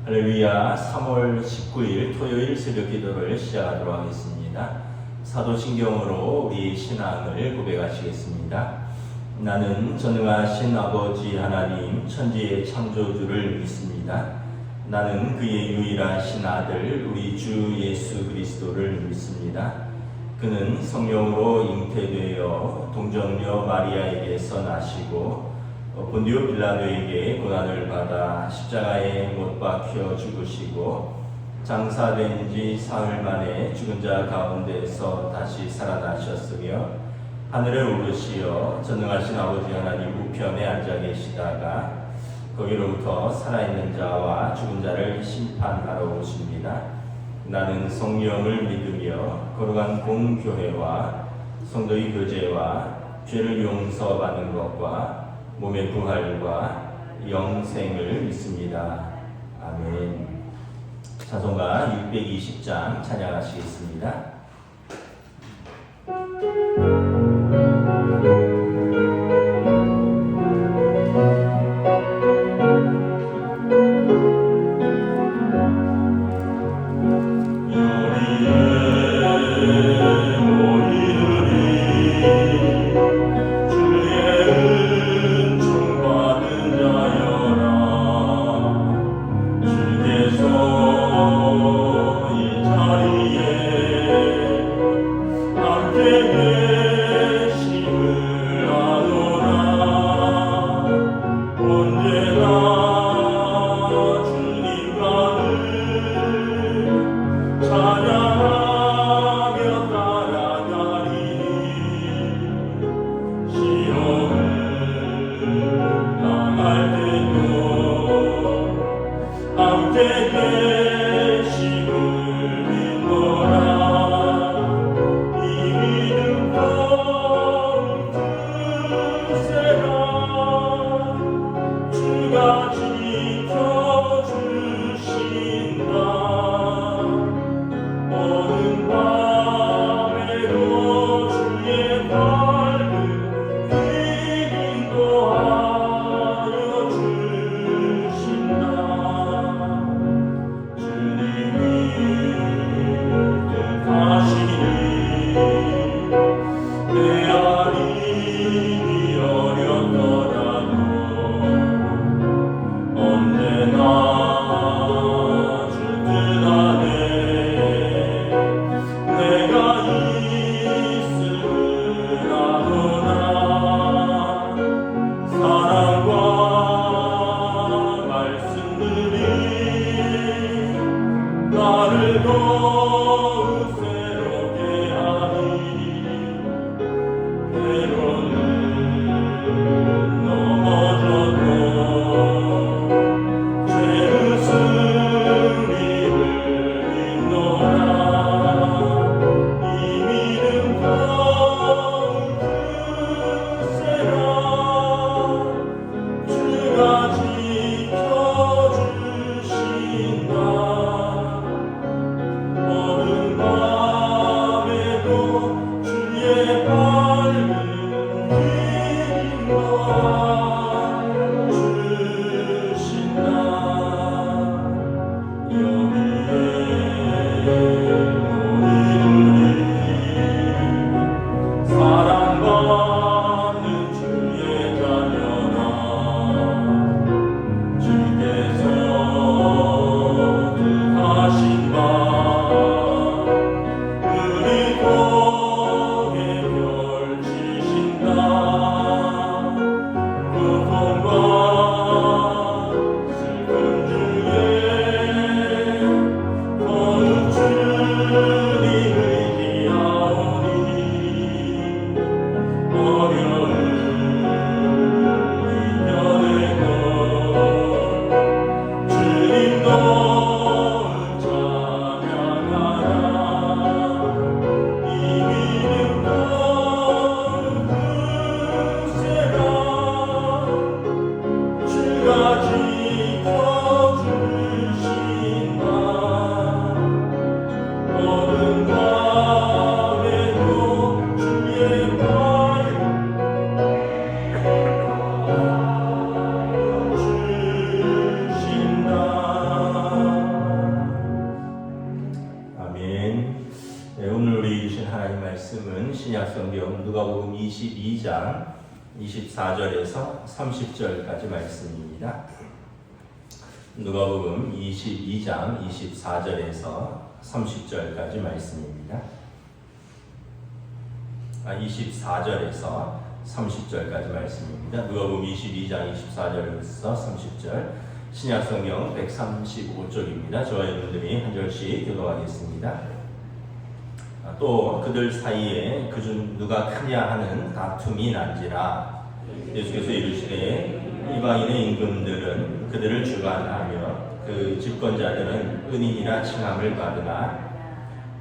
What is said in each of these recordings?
할렐루야. 3월 19일 토요일 새벽 기도를 시작하도록 하겠습니다. 사도신경으로 우리 신앙을 고백하시겠습니다. 나는 전능하신 아버지 하나님 천지의 창조주를 믿습니다. 나는 그의 유일하신 아들 우리 주 예수 그리스도를 믿습니다. 그는 성령으로 잉태되어 동정녀 마리아에게서 나시고 본디오 빌라도에게 고난을 받아 십자가에 못 박혀 죽으시고 장사된 지 사흘 만에 죽은 자 가운데서 다시 살아나셨으며 하늘에 오르시어 전능하신 아버지 하나님 우편에 앉아 계시다가 거기로부터 살아있는 자와 죽은 자를 심판하러 오십니다. 나는 성령을 믿으며 거룩한 공교회와 성도의 교제와 죄를 용서받는 것과 몸의 부활과 영생을 믿습니다. 아멘. 찬송가 620장 찬양하시겠습니다. 신약성경 누가복음 22장 24절에서 30절까지 말씀입니다. 누가복음 22장 24절에서 30절까지 말씀입니다. 24절에서 30절까지 말씀입니다. 누가복음 22장 24절에서 30절, 신약성경 135쪽입니다. 저와 여러분들이 한 절씩 교독하겠습니다. 또 그들 사이에 그중 누가 크냐 하는 다툼이 난지라. 예수께서 이르시되 이방인의 임금들은 그들을 주관하며 그 집권자들은 은인이라 칭함을 받으나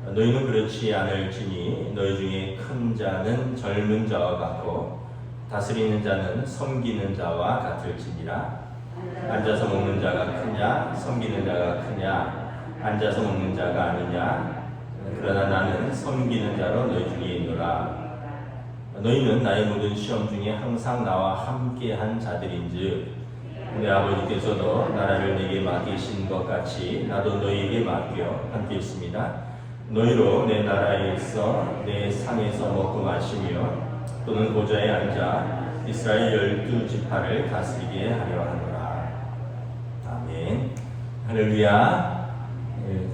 너희는 그렇지 않을지니 너희 중에 큰 자는 젊은 자와 같고 다스리는 자는 섬기는 자와 같을지니라. 앉아서 먹는 자가 크냐 섬기는 자가 크냐, 앉아서 먹는 자가 아니냐. 그러나 나는 섬기는 자로 너희 중에 있노라. 너희는 나의 모든 시험 중에 항상 나와 함께한 자들인즉 내 아버지께서도 나라를 내게 맡기신 것 같이 나도 너희에게 맡겨 함께 있습니다. 너희로 내 나라에 있어 내 상에서 먹고 마시며 또는 보좌에 앉아 이스라엘 12지파를 다스리게 하려 하노라. 아멘. 할렐루야.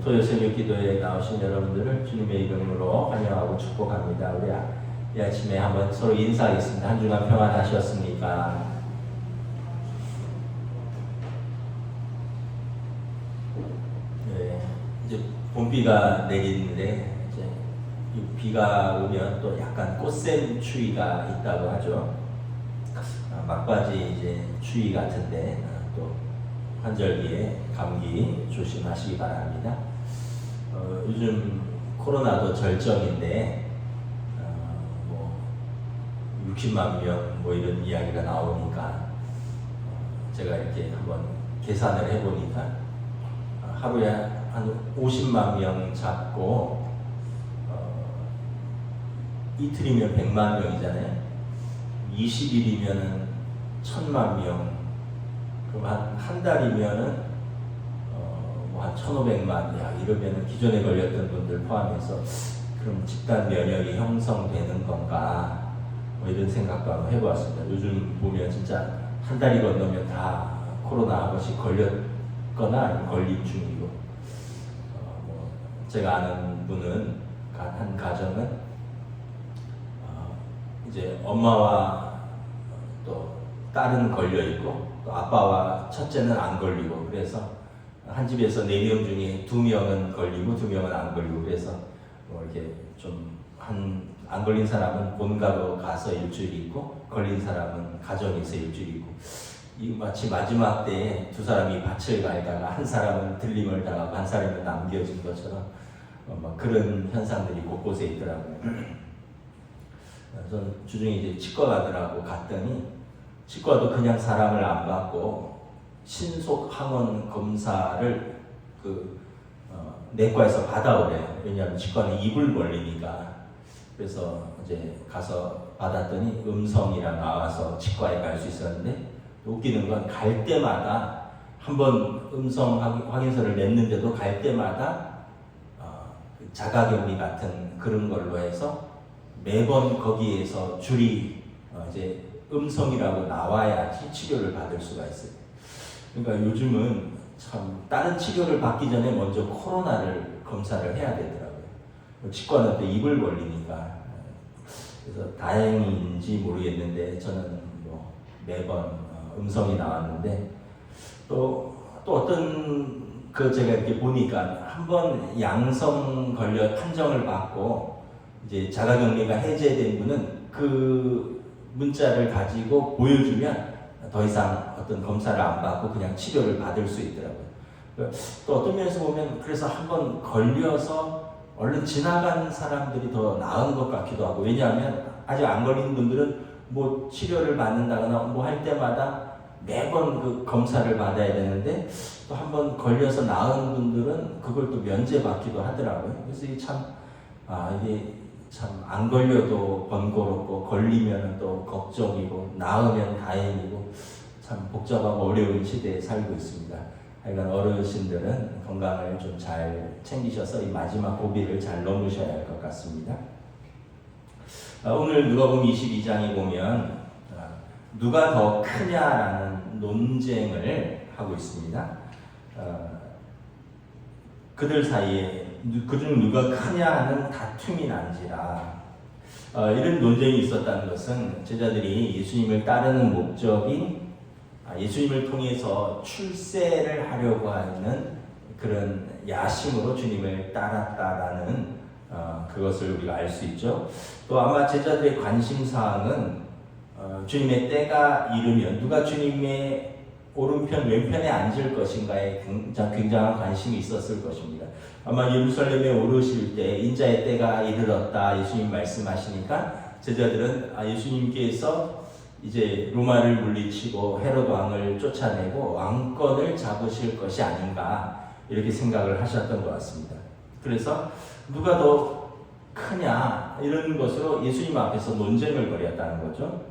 토요 새벽 기도에 나오신 여러분들을 주님의 이름으로 환영하고 축복합니다. 우리 이 아침에 한번 서로 인사하겠습니다. 한 주간 평안하셨습니까? 네, 이제 봄비가 내리는데 이제 이 비가 오면 또 약간 꽃샘 추위가 있다고 하죠. 막바지 이제 추위 같은데 또 환절기에 감기 조심하시기 바랍니다. 요즘 코로나도 절정인데 60만 명 뭐 이런 이야기가 나오니까 제가 이렇게 한번 계산을 해보니까 하루에 한 50만 명 잡고 이틀이면 100만 명이잖아요. 20일이면은 1000만 명. 그럼 한 달이면은 한 1500만 명. 이러면은 기존에 걸렸던 분들 포함해서 그럼 집단 면역이 형성되는 건가? 뭐 이런 생각도 한번 해보았습니다. 요즘 보면 진짜 한 달이 건너면 다 코로나 한 번씩 걸렸거나 아니면 걸림 중이고, 뭐 제가 아는 분은 한 가정은 이제 엄마와 또 딸은 걸려 있고 또 아빠와 첫째는 안 걸리고, 그래서 한 집에서 4명 중에 2명은 걸리고 2명은 안 걸리고, 그래서 뭐 이렇게 좀 안 걸린 사람은 본가로 가서 일주일 있고 걸린 사람은 가정에서 일주일 있고, 이 마치 마지막 때에 두 사람이 밭을 갈다가 한 사람은 들림을 당하고 한 사람은 남겨진 것처럼 막 그런 현상들이 곳곳에 있더라고요. 저는 주중에 이제 치과 가더라고 갔더니 치과도 그냥 사람을 안 받고 신속 항원 검사를 내과에서 받아오래요. 왜냐하면 치과는 입을 벌리니까. 그래서 이제 가서 받았더니 음성이라 나와서 치과에 갈 수 있었는데, 웃기는 건 갈 때마다 한번 음성 확인서를 냈는데도 갈 때마다 자가격리 같은 그런 걸로 해서 매번 거기에서 줄이 이제 음성이라고 나와야지 치료를 받을 수가 있어요. 그러니까 요즘은 참 다른 치료를 받기 전에 먼저 코로나를 검사를 해야 되더라고요. 치과는 또 입을 벌리니까. 그래서 다행인지 모르겠는데 저는 뭐 매번 음성이 나왔는데, 또 어떤 제가 이렇게 보니까 한번 양성 걸려 판정을 받고 이제 자가격리가 해제된 분은 그 문자를 가지고 보여주면 더 이상 어떤 검사를 안 받고 그냥 치료를 받을 수 있더라고요. 또 어떤 면에서 보면 그래서 한번 걸려서 얼른 지나간 사람들이 더 나은 것 같기도 하고, 왜냐하면 아직 안 걸린 분들은 뭐 치료를 받는다거나 뭐 할 때마다 매번 그 검사를 받아야 되는데, 또 한번 걸려서 나은 분들은 그걸 또 면제받기도 하더라고요. 그래서 이게 이게 참 안 걸려도 번거롭고 걸리면 또 걱정이고 나으면 다행이고 참 복잡하고 어려운 시대에 살고 있습니다. 하여간 어르신들은 건강을 좀 잘 챙기셔서 이 마지막 고비를 잘 넘으셔야 할 것 같습니다. 오늘 누가복음 22장에 보면 누가 더 크냐라는 논쟁을 하고 있습니다. 그들 사이에 그중 누가 크냐 하는 다툼이 난지라. 이런 논쟁이 있었다는 것은 제자들이 예수님을 따르는 목적이 예수님을 통해서 출세를 하려고 하는 그런 야심으로 주님을 따랐다라는 그것을 우리가 알 수 있죠. 또 아마 제자들의 관심사항은 주님의 때가 이르면 누가 주님의 오른편 왼편에 앉을 것인가에 굉장한 관심이 있었을 것입니다. 아마 예루살렘에 오르실 때 인자의 때가 이르렀다 예수님 말씀하시니까 제자들은 예수님께서 이제 로마를 물리치고 헤롯 왕을 쫓아내고 왕권을 잡으실 것이 아닌가 이렇게 생각을 하셨던 것 같습니다. 그래서 누가 더 크냐 이런 것으로 예수님 앞에서 논쟁을 벌였다는 거죠.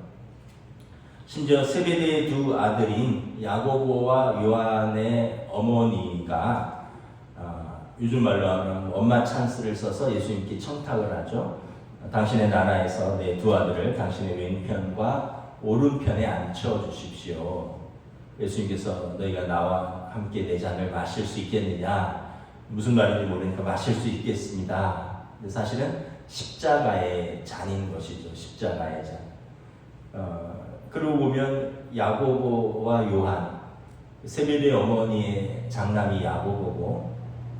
심지어 세베대의 두 아들인 야고보와 요한의 어머니가 요즘 말로 하면 엄마 찬스를 써서 예수님께 청탁을 하죠. 당신의 나라에서 내 두 아들을 당신의 왼편과 오른편에 앉혀주십시오. 예수님께서 너희가 나와 함께 내 잔을 마실 수 있겠느냐? 무슨 말인지 모르니까 마실 수 있겠습니다. 근데 사실은 십자가의 잔인 것이죠. 십자가의 잔. 그러고 보면 야고보와 요한, 세베대의 어머니의 장남이 야고보고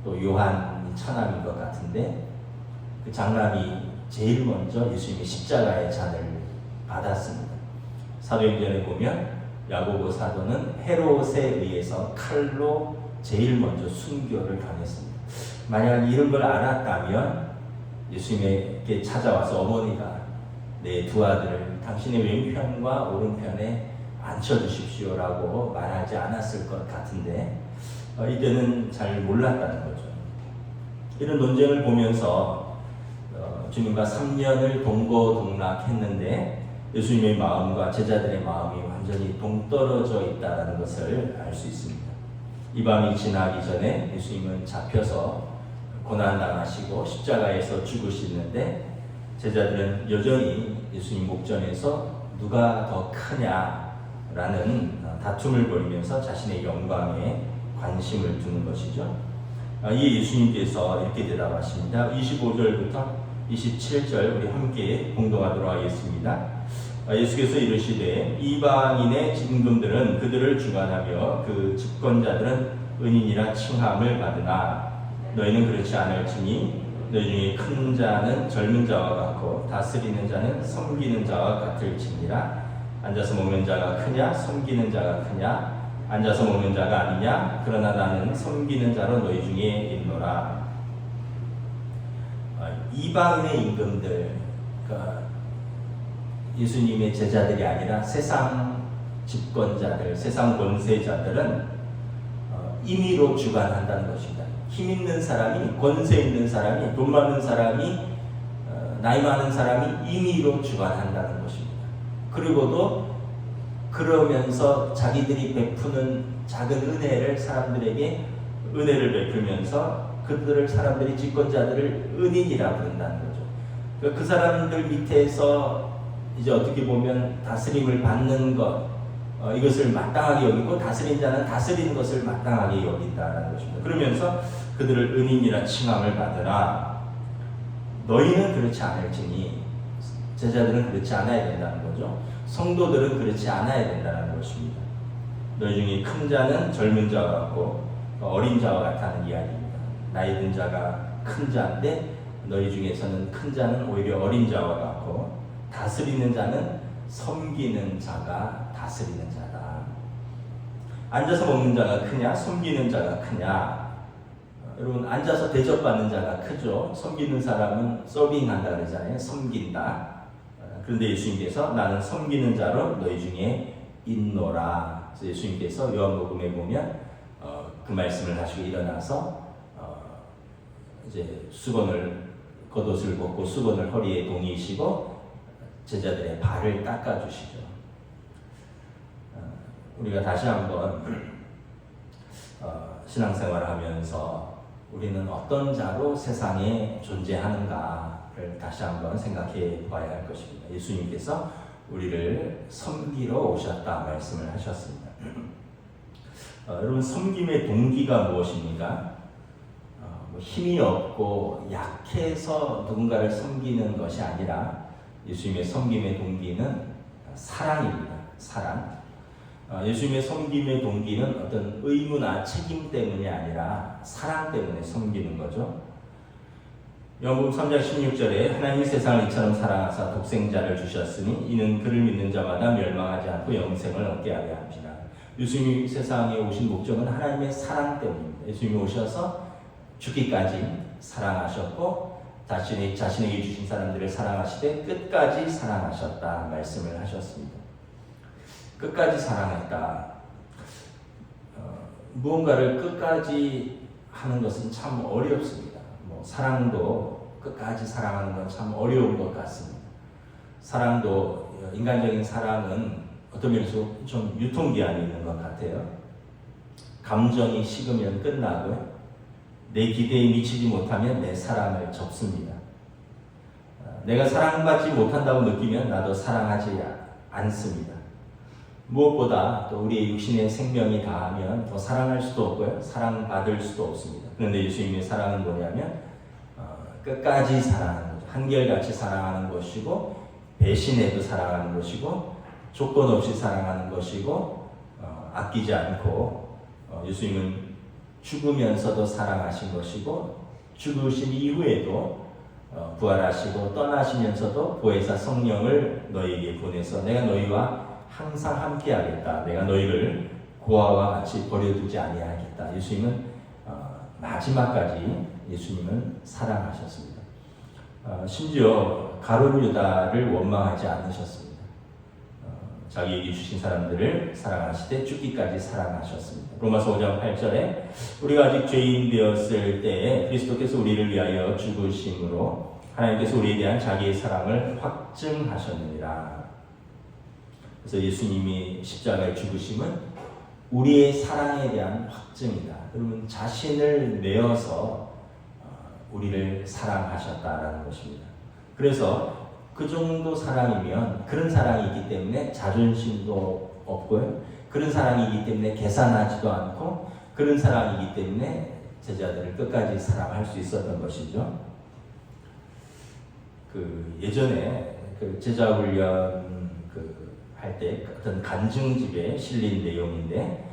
또 요한이 처남인 것 같은데 그 장남이 제일 먼저 예수님의 십자가의 잔을 받았습니다. 사도행전에 보면 야고보 사도는 헤롯에 의해서 칼로 제일 먼저 순교를 당했습니다. 만약 이런 걸 알았다면 예수님에게 찾아와서 어머니가 내 두 아들을 당신의 왼편과 오른편에 앉혀주십시오라고 말하지 않았을 것 같은데 이때는 잘 몰랐다는 거죠. 이런 논쟁을 보면서 주님과 3년을 동거동락했는데 예수님의 마음과 제자들의 마음이 완전히 동떨어져 있다는 것을 알 수 있습니다. 이 밤이 지나기 전에 예수님은 잡혀서 고난당하시고 십자가에서 죽으시는데 제자들은 여전히 예수님 목전에서 누가 더 크냐라는 다툼을 벌이면서 자신의 영광에 관심을 두는 것이죠. 이에 예수님께서 이렇게 대답하십니다. 25절부터 27절 우리 함께 공동하도록 하겠습니다. 예수께서 이르시되 이방인의 임금들은 그들을 주관하며 그 집권자들은 은인이라 칭함을 받으나 너희는 그렇지 않을지니 너희 중에 큰 자는 젊은 자와 같고 다스리는 자는 섬기는 자와 같을지니라. 앉아서 먹는 자가 크냐 섬기는 자가 크냐 앉아서 먹는 자가 아니냐 그러나 나는 섬기는 자로 너희 중에 있노라. 이방인의 임금들 예수님의 제자들이 아니라 세상 집권자들 세상 권세자들은 임의로 주관한다는 것입니다. 힘 있는 사람이 권세 있는 사람이 돈 많은 사람이 나이 많은 사람이 임의로 주관한다는 것입니다. 그리고도 그러면서 자기들이 베푸는 작은 은혜를 사람들에게 은혜를 베풀면서 그들을 사람들이 집권자들을 은인이라 부른다는 거죠. 그 사람들 밑에서 이제 어떻게 보면 다스림을 받는 것 이것을 마땅하게 여기고 다스린 자는 다스리는 것을 마땅하게 여긴다는 것입니다. 그러면서 그들을 은인이라 칭함을 받으나 너희는 그렇지 않을지니 제자들은 그렇지 않아야 된다는 거죠. 성도들은 그렇지 않아야 된다는 것입니다. 너희 중에 큰 자는 젊은 자와 같고 어린 자와 같다는 이야기입니다. 나이 든 자가 큰 자인데 너희 중에서는 큰 자는 오히려 어린 자와 같고 다스리는 자는 섬기는 자가 다스리는 자다. 앉아서 먹는 자가 크냐 섬기는 자가 크냐. 여러분 앉아서 대접받는 자가 크죠. 섬기는 사람은 서빙한다 그러잖아요. 섬긴다. 그런데 예수님께서 나는 섬기는 자로 너희 중에 있노라. 그래서 예수님께서 요한복음에 보면 그 말씀을 하시고 일어나서 이제 수건을 겉옷을 벗고 수건을 허리에 동이시고 제자들의 발을 닦아주시죠. 우리가 다시 한번 신앙생활을 하면서 우리는 어떤 자로 세상에 존재하는가를 다시 한번 생각해 봐야 할 것입니다. 예수님께서 우리를 섬기러 오셨다 말씀을 하셨습니다. 여러분, 섬김의 동기가 무엇입니까? 힘이 없고 약해서 누군가를 섬기는 것이 아니라 예수님의 섬김의 동기는 사랑입니다. 사랑. 예수님의 섬김의 동기는 어떤 의무나 책임 때문이 아니라 사랑 때문에 섬기는 거죠. 요한복음 3장 16절에 하나님이 세상을 이처럼 사랑하사 독생자를 주셨으니 이는 그를 믿는 자마다 멸망하지 않고 영생을 얻게 하려 합니다. 예수님이 세상에 오신 목적은 하나님의 사랑 때문입니다. 예수님이 오셔서 죽기까지 사랑하셨고 자신에게 주신 사람들을 사랑하시되 끝까지 사랑하셨다 말씀을 하셨습니다. 끝까지 사랑했다. 무언가를 끝까지 하는 것은 참 어렵습니다. 사랑도 끝까지 사랑하는 건 참 어려운 것 같습니다. 사랑도 인간적인 사랑은 어떤 면에서 좀 유통기한이 있는 것 같아요. 감정이 식으면 끝나고요. 내 기대에 미치지 못하면 내 사랑을 접습니다. 내가 사랑받지 못한다고 느끼면 나도 사랑하지 않습니다. 무엇보다 또 우리의 육신의 생명이 다하면 더 사랑할 수도 없고요. 사랑받을 수도 없습니다. 그런데 예수님의 사랑은 뭐냐면 끝까지 사랑하는 거죠. 한결같이 사랑하는 것이고 배신해도 사랑하는 것이고 조건 없이 사랑하는 것이고 아끼지 않고 예수님은 죽으면서도 사랑하신 것이고 죽으신 이후에도 부활하시고 떠나시면서도 보혜사 성령을 너희에게 보내서 내가 너희와 항상 함께하겠다. 내가 너희를 고아와 같이 버려두지 아니하겠다. 예수님은 마지막까지 예수님은 사랑하셨습니다. 심지어 가룟 유다를 원망하지 않으셨습니다. 자기에게 주신 사람들을 사랑하시되 죽기까지 사랑하셨습니다. 로마서 5장 8절에 우리가 아직 죄인 되었을 때에 그리스도께서 우리를 위하여 죽으심으로 하나님께서 우리에 대한 자기의 사랑을 확증하셨느니라. 그래서 예수님이 십자가에 죽으심은 우리의 사랑에 대한 확증이다. 여러분, 자신을 내어서 우리를 사랑하셨다라는 것입니다. 그래서 그 정도 사랑이면 그런 사랑이기 때문에 자존심도 없고요. 그런 사랑이기 때문에 계산하지도 않고 그런 사랑이기 때문에 제자들을 끝까지 사랑할 수 있었던 것이죠. 예전에 제자 훈련 할 때 어떤 간증집에 실린 내용인데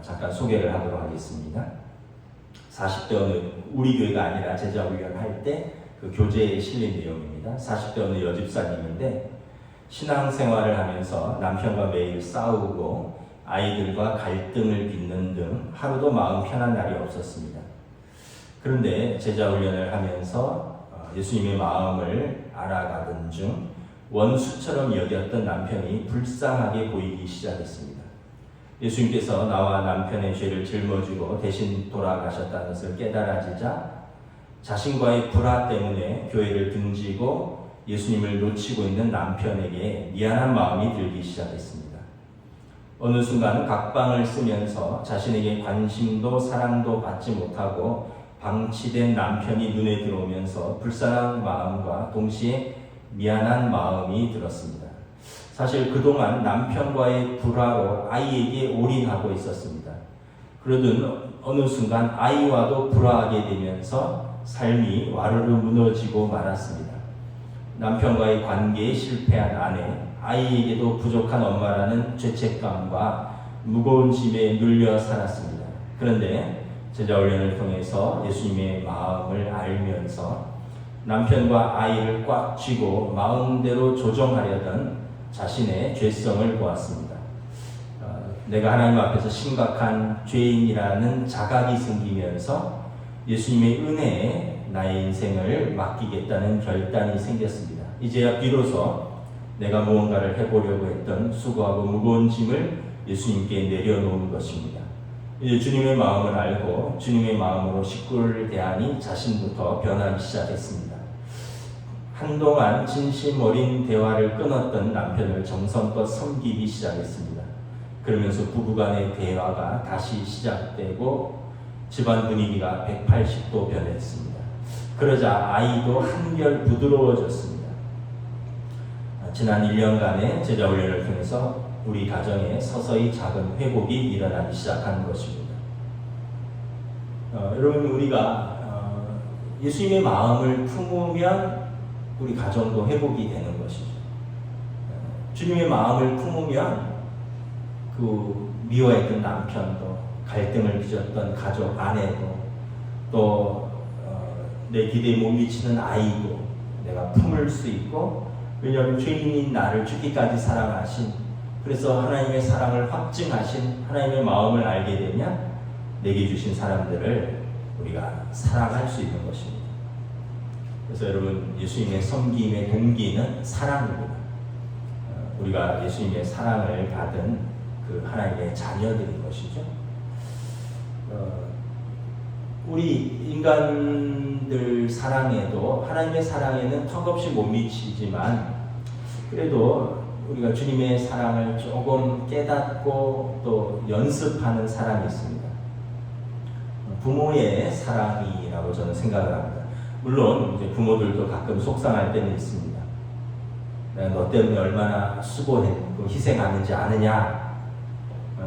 잠깐 소개를 하도록 하겠습니다. 40대 어느 우리 교회가 아니라 제자 훈련 할 때 그 교재에 실린 내용입니다. 40대 어느 여집사님인데 신앙생활을 하면서 남편과 매일 싸우고 아이들과 갈등을 빚는 등 하루도 마음 편한 날이 없었습니다. 그런데 제자 훈련을 하면서 예수님의 마음을 알아가던 중 원수처럼 여겼던 남편이 불쌍하게 보이기 시작했습니다. 예수님께서 나와 남편의 죄를 짊어지고 대신 돌아가셨다는 것을 깨달아지자 자신과의 불화 때문에 교회를 등지고 예수님을 놓치고 있는 남편에게 미안한 마음이 들기 시작했습니다. 어느 순간 각방을 쓰면서 자신에게 관심도 사랑도 받지 못하고 방치된 남편이 눈에 들어오면서 불쌍한 마음과 동시에 미안한 마음이 들었습니다. 사실 그동안 남편과의 불화로 아이에게 올인하고 있었습니다. 그러던 어느 순간 아이와도 불화하게 되면서 삶이 와르르 무너지고 말았습니다. 남편과의 관계에 실패한 아내, 아이에게도 부족한 엄마라는 죄책감과 무거운 짐에 눌려 살았습니다. 그런데 제자 훈련을 통해서 예수님의 마음을 알면서 남편과 아이를 꽉 쥐고 마음대로 조정하려던 자신의 죄성을 보았습니다. 내가 하나님 앞에서 심각한 죄인이라는 자각이 생기면서 예수님의 은혜에 나의 인생을 맡기겠다는 결단이 생겼습니다. 이제야 비로소 내가 무언가를 해보려고 했던 수고하고 무거운 짐을 예수님께 내려놓은 것입니다. 이제 주님의 마음을 알고 주님의 마음으로 식구를 대하니 자신부터 변하기 시작했습니다. 한동안 진심 어린 대화를 끊었던 남편을 정성껏 섬기기 시작했습니다. 그러면서 부부간의 대화가 다시 시작되고 집안 분위기가 180도 변했습니다. 그러자 아이도 한결 부드러워졌습니다. 지난 1년간의 제자훈련을 통해서 우리 가정에 서서히 작은 회복이 일어나기 시작한 것입니다. 여러분, 우리가 예수님의 마음을 품으면 우리 가정도 회복이 되는 것이죠. 주님의 마음을 품으면 그 미워했던 남편도, 갈등을 빚었던 가족, 아내도, 또 내 기대에 못 미치는 아이도 내가 품을 수 있고, 왜냐하면 죄인인 나를 죽기까지 사랑하신, 그래서 하나님의 사랑을 확증하신 하나님의 마음을 알게 되면 내게 주신 사람들을 우리가 사랑할 수 있는 것입니다. 그래서 여러분, 예수님의 섬김의 동기는 사랑입니다. 우리가 예수님의 사랑을 받은 그 하나님의 자녀들인 것이죠. 우리 인간들 사랑에도, 하나님의 사랑에는 턱없이 못 미치지만, 그래도 우리가 주님의 사랑을 조금 깨닫고 또 연습하는 사람이 있습니다. 부모의 사랑이라고 저는 생각을 합니다. 물론 이제 부모들도 가끔 속상할 때는 있습니다. 내가 너 때문에 얼마나 수고했고 희생하는지 아느냐.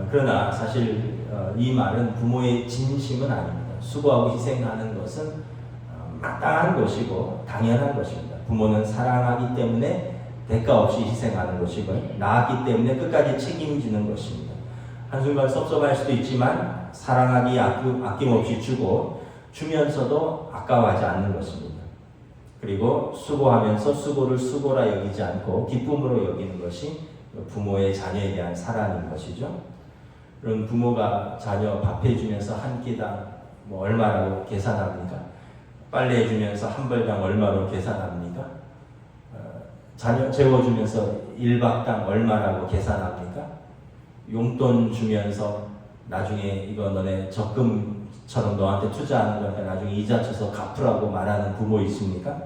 그러나 사실 이 말은 부모의 진심은 아닙니다. 수고하고 희생하는 것은 마땅한 것이고 당연한 것입니다. 부모는 사랑하기 때문에 대가 없이 희생하는 것이고, 낳았기 때문에 끝까지 책임지는 것입니다. 한순간 섭섭할 수도 있지만 사랑하기 아낌없이 주면서도 아까워하지 않는 것입니다. 그리고 수고하면서 수고를 수고라 여기지 않고 기쁨으로 여기는 것이 부모의 자녀에 대한 사랑인 것이죠. 그럼 부모가 자녀 밥 해주면서 한 끼당 얼마라고 계산합니까? 빨래 해주면서 한 벌당 얼마로 계산합니까? 자녀 재워주면서 1박당 얼마라고 계산합니까? 용돈 주면서 나중에 이거 너네 적금처럼 너한테 투자하는 거니까 나중에 이자 쳐서 갚으라고 말하는 부모 있습니까?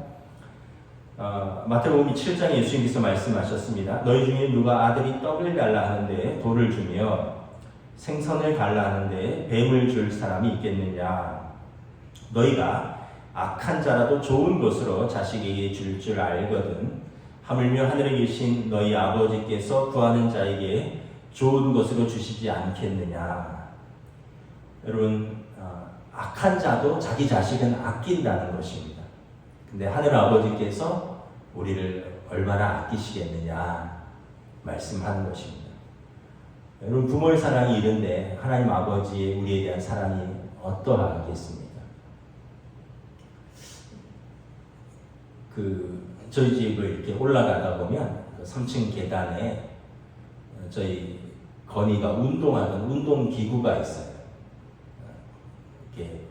마태복음 7장에 예수님께서 말씀하셨습니다. 너희 중에 누가 아들이 떡을 달라 하는데 돌을 주며 생선을 달라 하는데 뱀을 줄 사람이 있겠느냐? 너희가 악한 자라도 좋은 것으로 자식에게 줄 줄 알거든 하물며 하늘에 계신 너희 아버지께서 구하는 자에게 좋은 것으로 주시지 않겠느냐? 여러분, 악한 자도 자기 자식은 아낀다는 것입니다. 근데 하늘 아버지께서 우리를 얼마나 아끼시겠느냐 말씀하는 것입니다. 여러분, 부모의 사랑이 이런데 하나님 아버지의 우리에 대한 사랑이 어떠하겠습니까? 저희 집을 이렇게 올라가다 보면 3층 계단에 저희 건이가 운동하는 운동기구가 있어요. 이렇게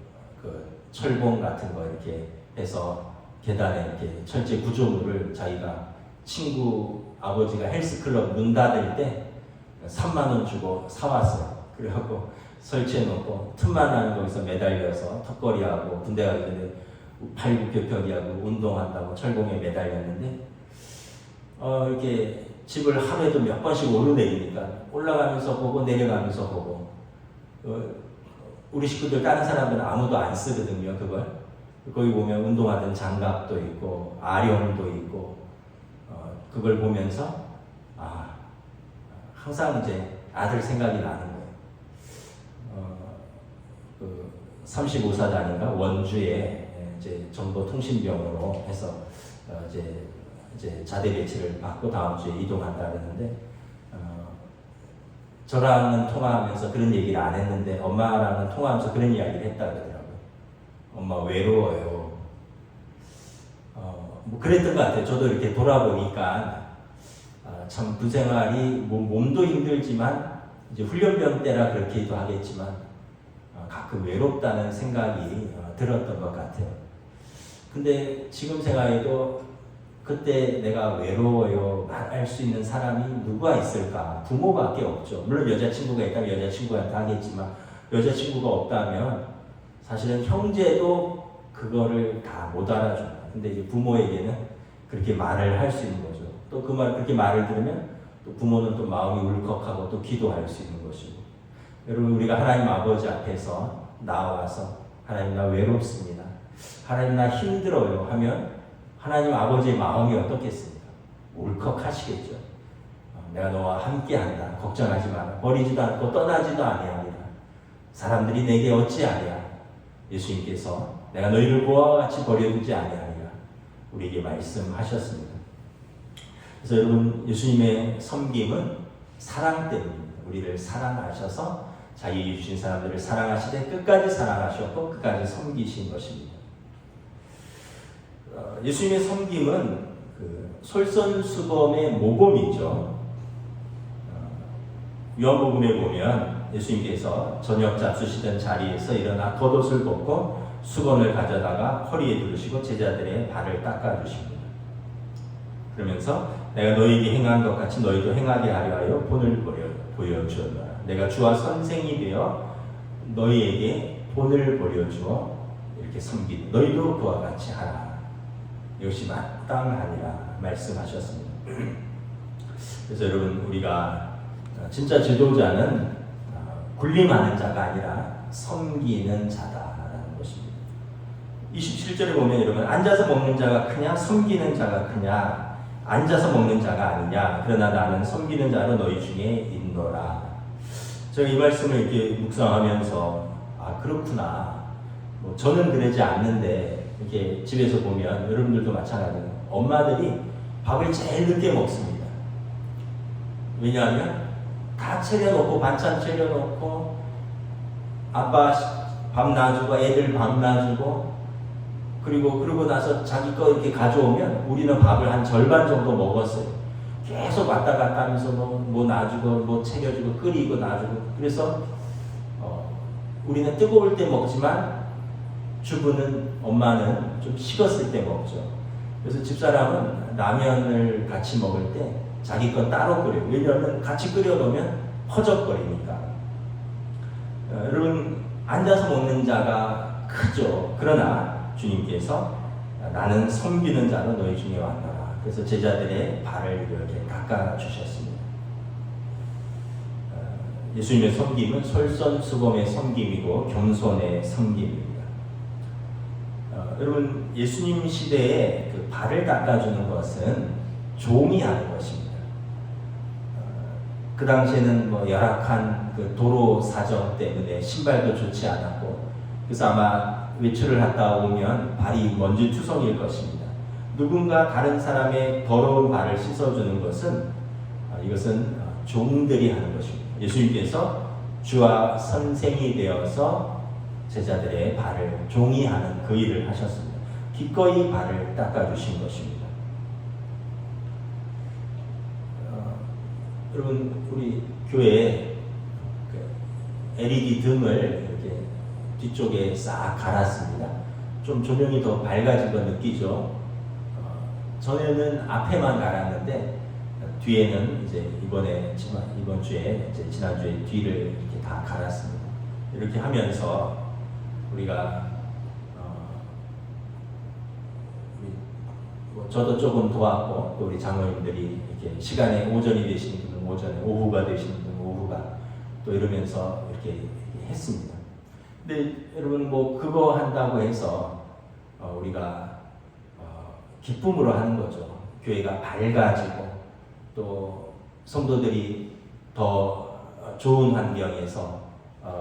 철봉 같은 거 이렇게 해서 계단에 이렇게 철제 구조물을 자기가 친구 아버지가 헬스클럽 문 닫을 때 3만 원 주고 사왔어요. 그래갖고 설치해놓고 틈만 나는 거기서 매달려서 턱걸이하고 군대 가기 전에 팔굽혀펴기하고 운동한다고 철봉에 매달렸는데 이렇게 집을 하루에도 몇 번씩 오르내리니까 올라가면서 보고 내려가면서 보고 우리 식구들 다른 사람들은 아무도 안 쓰거든요. 그걸 거기 보면 운동하던 장갑도 있고 아령도 있고 그걸 보면서 항상 이제 아들 생각이 나는 거예요. 35사단인가 원주에 이제 정보통신병으로 해서 이제 자대 배치를 받고 다음 주에 이동한다 그러는데 저랑은 통화하면서 그런 얘기를 안 했는데 엄마랑은 통화하면서 그런 이야기를 했다 그러더라고요. 엄마 외로워요. 그랬던 것 같아요. 저도 이렇게 돌아보니까 참 그 생활이 몸도 힘들지만 이제 훈련병 때라 그렇기도 하겠지만 가끔 외롭다는 생각이 들었던 것 같아요. 근데 지금 생각해도 그때 내가 외로워요 말할 수 있는 사람이 누가 있을까? 부모밖에 없죠. 물론 여자친구가 있다면 여자친구한테 하겠지만 여자친구가 없다면 사실은 형제도 그거를 다 못 알아줘요. 근데 이제 부모에게는 그렇게 말을 할 수 있는 거죠. 또 그렇게 말을 들으면 또 부모는 또 마음이 울컥하고 또 기도할 수 있는 것이고. 여러분, 우리가 하나님 아버지 앞에서 나와서 하나님 나 외롭습니다. 하나님 나 힘들어요 하면 하나님 아버지의 마음이 어떻겠습니까? 울컥하시겠죠. 내가 너와 함께한다. 걱정하지 마라. 버리지도 않고 떠나지도 아니하리라. 사람들이 내게 어찌하랴. 예수님께서 내가 너희를 보아와 같이 버려두지 아니하리라. 우리에게 말씀하셨습니다. 그래서 여러분 예수님의 섬김은 사랑 때문입니다. 우리를 사랑하셔서 자기 주신 사람들을 사랑하시되 끝까지 사랑하셨고 끝까지 섬기신 것입니다. 예수님의 섬김은 그 솔선수범의 모범이죠. 요한복음에 보면 예수님께서 저녁 잡수시던 자리에서 일어나 겉옷을 벗고 수건을 가져다가 허리에 두르시고 제자들의 발을 닦아주십니다. 그러면서 내가 너희에게 행한 것 같이 너희도 행하게 하려 하여 본을 보여주었노라. 내가 주와 선생이 되어 너희에게 본을 보여주어 이렇게 섬기니 너희도 그와 같이 하라. 이것이 마땅하니라 말씀하셨습니다. 그래서 여러분 우리가 진짜 지도자는 군림하는 자가 아니라 섬기는 자다라는 것입니다. 27절에 보면 여러분 앉아서 먹는 자가 크냐 섬기는 자가 크냐 앉아서 먹는 자가 아니냐 그러나 나는 섬기는 자로 너희 중에 있노라. 제가 이 말씀을 이렇게 묵상하면서 그렇구나. 저는 그러지 않는데 이렇게 집에서 보면 여러분들도 마찬가지예요. 엄마들이 밥을 제일 늦게 먹습니다. 왜냐하면 다 차려놓고 반찬 차려놓고 아빠 밥 놔주고 애들 밥 놔주고 그러고 나서 자기 거 이렇게 가져오면 우리는 밥을 한 절반 정도 먹었어요. 계속 왔다 갔다 하면서 뭐 놔주고 뭐 챙겨주고 끓이고 놔주고 그래서 우리는 뜨거울 때 먹지만 주부는 엄마는 좀 식었을 때 먹죠. 그래서 집사람은 라면을 같이 먹을 때 자기 건 따로 끓여요. 왜냐하면 같이 끓여 놓으면 허적거리니까. 여러분 앉아서 먹는 자가 크죠. 그러나 주님께서 나는 섬기는 자로 너희 중에 왔노라. 그래서 제자들의 발을 이렇게 닦아주셨습니다. 예수님의 섬김은 솔선수범의 섬김이고 겸손의 섬김입니다. 여러분 예수님 시대에 그 발을 닦아주는 것은 종이 하는 것입니다. 그 당시에는 뭐 열악한 그 도로 사정 때문에 신발도 좋지 않았고 그래서 아마 외출을 갔다 오면 발이 먼지투성일 것입니다. 누군가 다른 사람의 더러운 발을 씻어주는 것은 이것은 종들이 하는 것입니다. 예수님께서 주와 선생이 되어서 제자들의 발을 종이 하는 그 일을 하셨습니다. 기꺼이 발을 닦아주신 것입니다. 여러분 우리 교회에 LED 등을 이렇게 뒤쪽에 싹 갈았습니다. 좀 조명이 더 밝아진 거 느끼죠? 전에는 앞에만 갈았는데 뒤에는 이제 이번 주에 이제 지난주에 뒤를 이렇게 다 갈았습니다. 이렇게 하면서 우리가 저도 조금 도왔고 또 우리 장로님들이 이렇게 시간에 오전이 되시는 분은 오전에 오후가 되시는 분은 오후가 또 이러면서 이렇게 했습니다. 근데 여러분 뭐 그거 한다고 해서 우리가 기쁨으로 하는 거죠. 교회가 밝아지고 또 성도들이 더 좋은 환경에서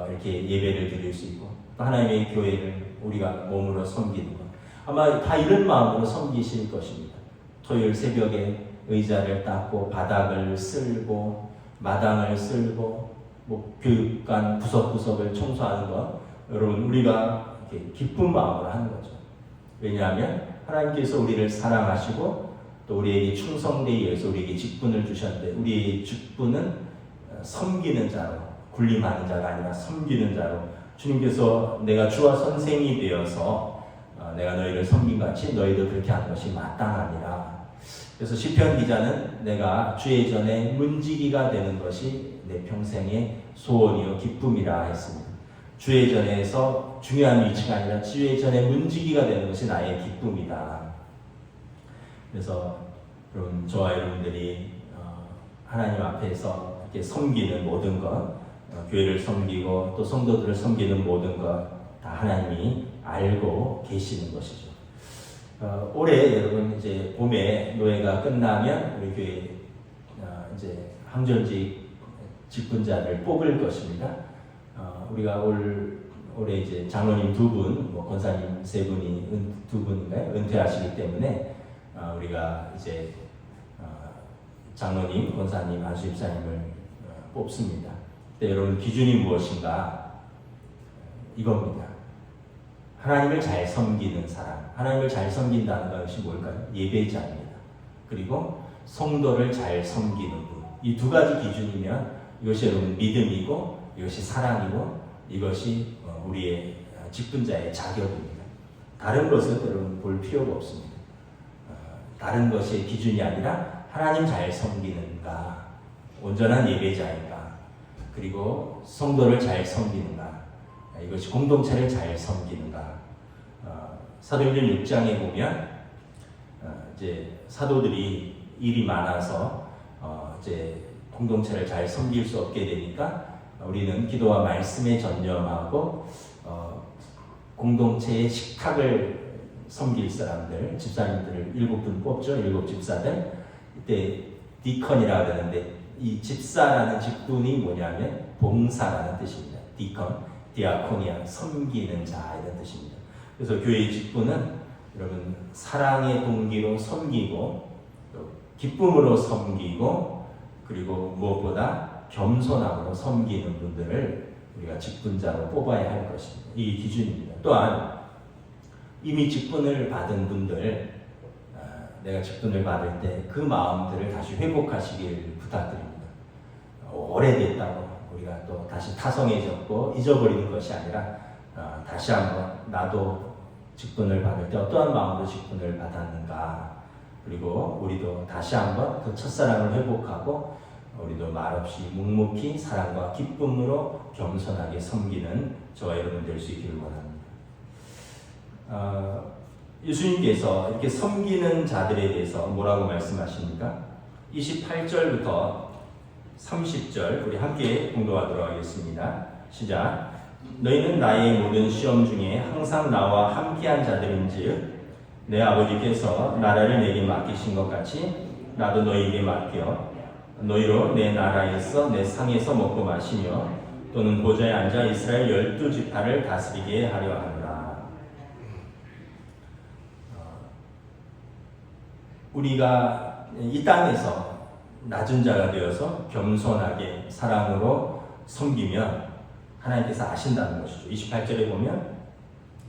이렇게 예배를 드릴 수 있고 또 하나님의 교회를 우리가 몸으로 섬기는 것. 아마 다 이런 마음으로 섬기실 것입니다. 토요일 새벽에 의자를 닦고 바닥을 쓸고 마당을 쓸고 뭐 교육관 구석구석을 청소하는 것 여러분 우리가 이렇게 기쁜 마음으로 하는 거죠. 왜냐하면 하나님께서 우리를 사랑하시고 또 우리에게 충성되기 위해서 우리에게 직분을 주셨는데 우리의 직분은 섬기는 자로 군림하는 자가 아니라 섬기는 자로 주님께서 내가 주와 선생이 되어서 내가 너희를 섬긴 같이 너희도 그렇게 하는 것이 마땅하니라. 그래서 시편 기자는 내가 주의 전에 문지기가 되는 것이 내 평생의 소원이요 기쁨이라 했습니다. 주의 전에서 중요한 위치가 아니라 주의 전에 문지기가 되는 것이 나의 기쁨이다. 그래서 여러분 저와 여러분들이 하나님 앞에서 이렇게 섬기는 모든 것 교회를 섬기고 또 성도들을 섬기는 모든 것 다 하나님이 알고 계시는 것이죠. 올해 여러분 이제 봄에 노예가 끝나면 우리 교회 이제 항전직 직분자를 뽑을 것입니다. 우리가 올해 이제 장로님 2분, 권사님 3분이 2분인가요? 은퇴하시기 때문에 우리가 이제 장로님, 권사님, 안수집사님을 뽑습니다. 근데 여러분 기준이 무엇인가? 이겁니다. 하나님을 잘 섬기는 사람, 하나님을 잘 섬긴다는 것이 뭘까요? 예배자입니다. 그리고 성도를 잘 섬기는 분. 이 두 가지 기준이면 이것이 여러분 믿음이고 이것이 사랑이고 이것이 우리의 직분자의 자격입니다. 다른 것은 여러분 볼 필요가 없습니다. 다른 것의 기준이 아니라 하나님 잘 섬기는가, 온전한 예배자인가, 그리고 성도를 잘 섬기는가, 이것이 공동체를 잘 섬기는가. 사도행전 6장에 보면 이제 사도들이 일이 많아서 이제 공동체를 잘 섬길 수 없게 되니까 우리는 기도와 말씀에 전념하고 공동체의 식탁을 섬길 사람들, 집사님들을 7분 뽑죠. 7집사들. 이때 디컨이라고 하는데 이 집사라는 직분이 뭐냐면 봉사라는 뜻입니다. 디컨, 디아코니아, 섬기는 자 이런 뜻입니다. 그래서 교회의 직분은 여러분 사랑의 동기로 섬기고 또 기쁨으로 섬기고 그리고 무엇보다 겸손함으로 섬기는 분들을 우리가 직분자로 뽑아야 할 것입니다. 이 기준입니다. 또한 이미 직분을 받은 분들, 내가 직분을 받을 때 그 마음들을 다시 회복하시길 부탁드립니다. 오래됐다고 우리가 또 다시 타성해졌고 잊어버리는 것이 아니라 다시 한번 나도 직분을 받을 때 어떠한 마음으로 직분을 받았는가, 그리고 우리도 다시 한번 그 첫사랑을 회복하고 우리도 말없이 묵묵히 사랑과 기쁨으로 겸손하게 섬기는 저와 여러분 될 수 있기를 원합니다. 예수님께서 이렇게 섬기는 자들에 대해서 뭐라고 말씀하십니까? 28절부터 30절 우리 함께 공독하도록 하겠습니다. 시작. 너희는 나의 모든 시험 중에 항상 나와 함께한 자들인즉 내 아버지께서 나라를 내게 맡기신 것 같이 나도 너희에게 맡겨 너희로 내 나라에서 내 상에서 먹고 마시며 또는 보좌에 앉아 이스라엘 12지파를 다스리게 하려 하노라. 우리가 이 땅에서 낮은 자가 되어서 겸손하게 사랑으로 섬기면 하나님께서 아신다는 것이죠. 28절에 보면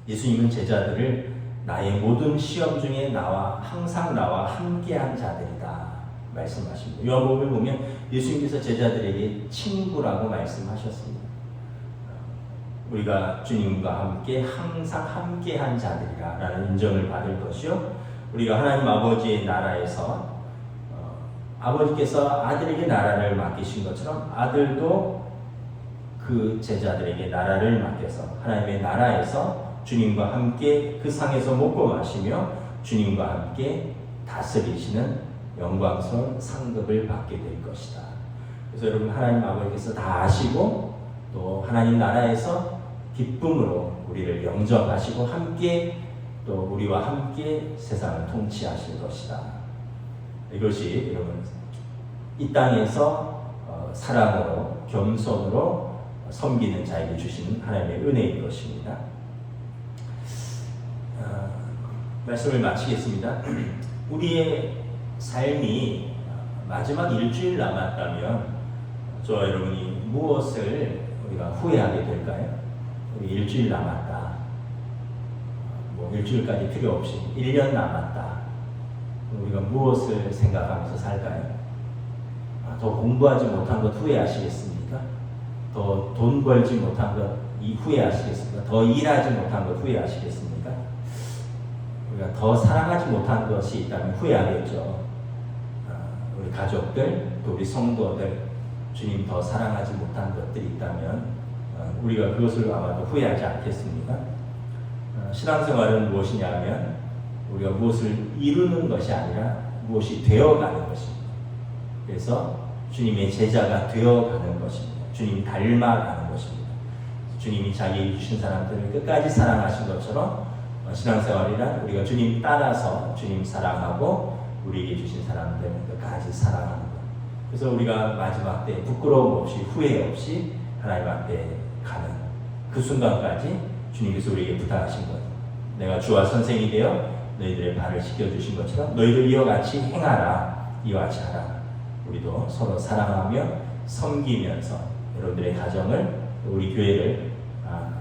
예수님은 제자들을 나의 모든 시험 중에 항상 나와 함께한 자들이다 말씀하십니다. 요한복음을 보면 예수님께서 제자들에게 친구라고 말씀하셨습니다. 우리가 주님과 함께 항상 함께한 자들이라 라는 인정을 받을 것이요, 우리가 하나님 아버지의 나라에서 아버지께서 아들에게 나라를 맡기신 것처럼 아들도 그 제자들에게 나라를 맡겨서 하나님의 나라에서 주님과 함께 그 상에서 먹고 마시며 주님과 함께 다스리시는 영광스러운 상급을 받게 될 것이다. 그래서 여러분 하나님 아버지께서 다 아시고 또 하나님 나라에서 기쁨으로 우리를 영접하시고 함께 또 우리와 함께 세상을 통치하실 것이다. 이것이 여러분 이 땅에서 사랑으로 겸손으로 섬기는 자에게 주시는 하나님의 은혜인 것입니다. 말씀을 마치겠습니다. 우리의 삶이 마지막 일주일 남았다면 저와 여러분이 무엇을 우리가 후회하게 될까요? 우리 일주일 남았다. 일주일까지 필요 없이 1년 남았다. 우리가 무엇을 생각하면서 살까요? 더 공부하지 못한 것 후회하시겠습니까? 더 돈 벌지 못한 것 후회하시겠습니까? 더 일하지 못한 것 후회하시겠습니까? 우리가 더 사랑하지 못한 것이 있다면 후회하겠죠. 우리 가족들, 또 우리 성도들, 주님 더 사랑하지 못한 것들이 있다면 우리가 그것을 아마도 후회하지 않겠습니까? 신앙생활은 무엇이냐면 우리가 무엇을 이루는 것이 아니라 무엇이 되어가는 것입니다. 그래서 주님의 제자가 되어가는 것입니다. 주님 닮아가는 것입니다. 주님이 자기 주신 사람들을 끝까지 사랑하신 것처럼 신앙생활이란 우리가 주님 따라서 주님 사랑하고 우리에게 주신 사람들 끝까지 사랑하는 것. 그래서 우리가 마지막 때 부끄러움 없이 후회 없이 하나님 앞에 가는 그 순간까지 주님께서 우리에게 부탁하신 것. 내가 주와 선생이 되어 너희들의 발을 씻겨주신 것처럼 너희들 이와 같이 행하라. 이와 같이 하라. 우리도 서로 사랑하며 섬기면서 여러분들의 가정을 우리 교회를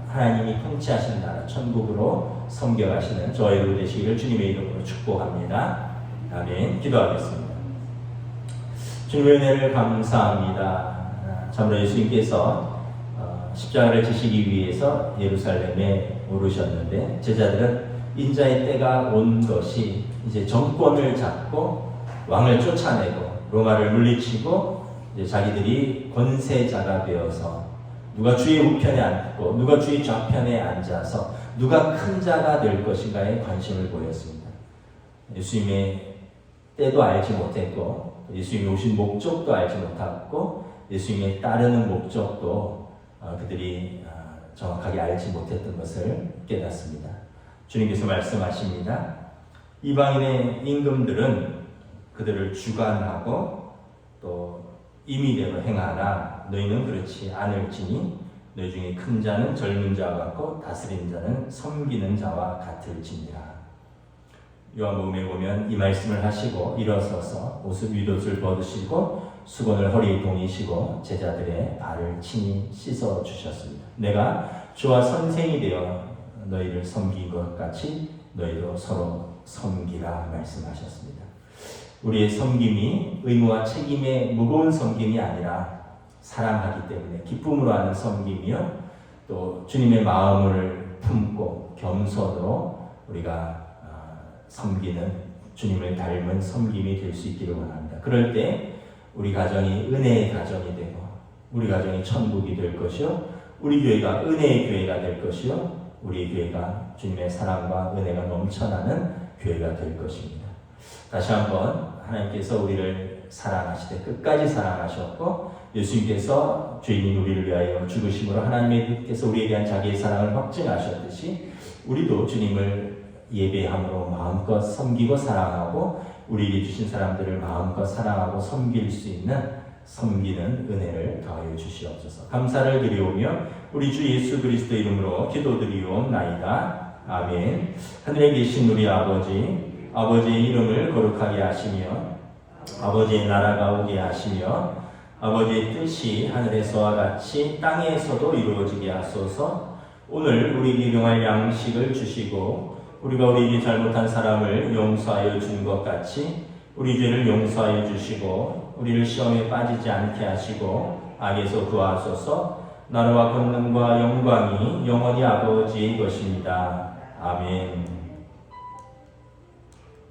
하나님이 통치하시는 나라 천국으로 섬겨가시는 저와 여러분 되시기를 주님의 이름으로 축복합니다. 아멘. 기도하겠습니다. 주님의 은혜를 감사합니다. 참으로 예수님께서 십자가를 지시기 위해서 예루살렘에 오르셨는데 제자들은 인자의 때가 온 것이 이제 정권을 잡고 왕을 쫓아내고 로마를 물리치고 이제 자기들이 권세자가 되어서 누가 주의 우편에 앉고 누가 주의 좌편에 앉아서 누가 큰 자가 될 것인가에 관심을 보였습니다. 예수님의 때도 알지 못했고 예수님이 오신 목적도 알지 못했고 예수님의 따르는 목적도 그들이 정확하게 알지 못했던 것을 깨닫습니다. 주님께서 말씀하십니다. 이방인의 임금들은 그들을 주관하고 또 임의대로 행하나 너희는 그렇지 않을지니 너희 중에 큰 자는 젊은 자와 같고 다스린 자는 섬기는 자와 같을지니라. 요한복음에 보면 이 말씀을 하시고 일어서서 윗옷을 벗으시고 수건을 허리에 동이시고 제자들의 발을 친히 씻어 주셨습니다. 내가 주와 선생이 되어 너희를 섬긴 것 같이 너희도 서로 섬기라 말씀하셨습니다. 우리의 섬김이 의무와 책임의 무거운 섬김이 아니라 사랑하기 때문에 기쁨으로 하는 섬김이요 또 주님의 마음을 품고 겸손으로 우리가 섬기는 주님을 닮은 섬김이 될 수 있기를 원합니다. 그럴 때 우리 가정이 은혜의 가정이 되고 우리 가정이 천국이 될 것이요 우리 교회가 은혜의 교회가 될 것이요 우리 교회가 주님의 사랑과 은혜가 넘쳐나는 교회가 될 것입니다. 다시 한번 하나님께서 우리를 사랑하시되 끝까지 사랑하셨고 예수님께서 죄인인 우리를 위하여 죽으심으로 하나님께서 우리에 대한 자기의 사랑을 확증하셨듯이 우리도 주님을 예배함으로 마음껏 섬기고 사랑하고 우리에게 주신 사람들을 마음껏 사랑하고 섬길 수 있는 섬기는 은혜를 더하여 주시옵소서. 감사를 드리오며 우리 주 예수 그리스도 이름으로 기도드리옵나이다. 아멘. 하늘에 계신 우리 아버지의 이름을 거룩하게 하시며 아버지의 나라가 오게 하시며 아버지의 뜻이 하늘에서와 같이 땅에서도 이루어지게 하소서. 오늘 우리에게 일용할 양식을 주시고 우리가 우리에게 잘못한 사람을 용서하여 준 것 같이 우리 죄를 용서하여 주시고 우리를 시험에 빠지지 않게 하시고 악에서 구하소서. 나라와 권능과 영광이 영원히 아버지의 것입니다. 아멘.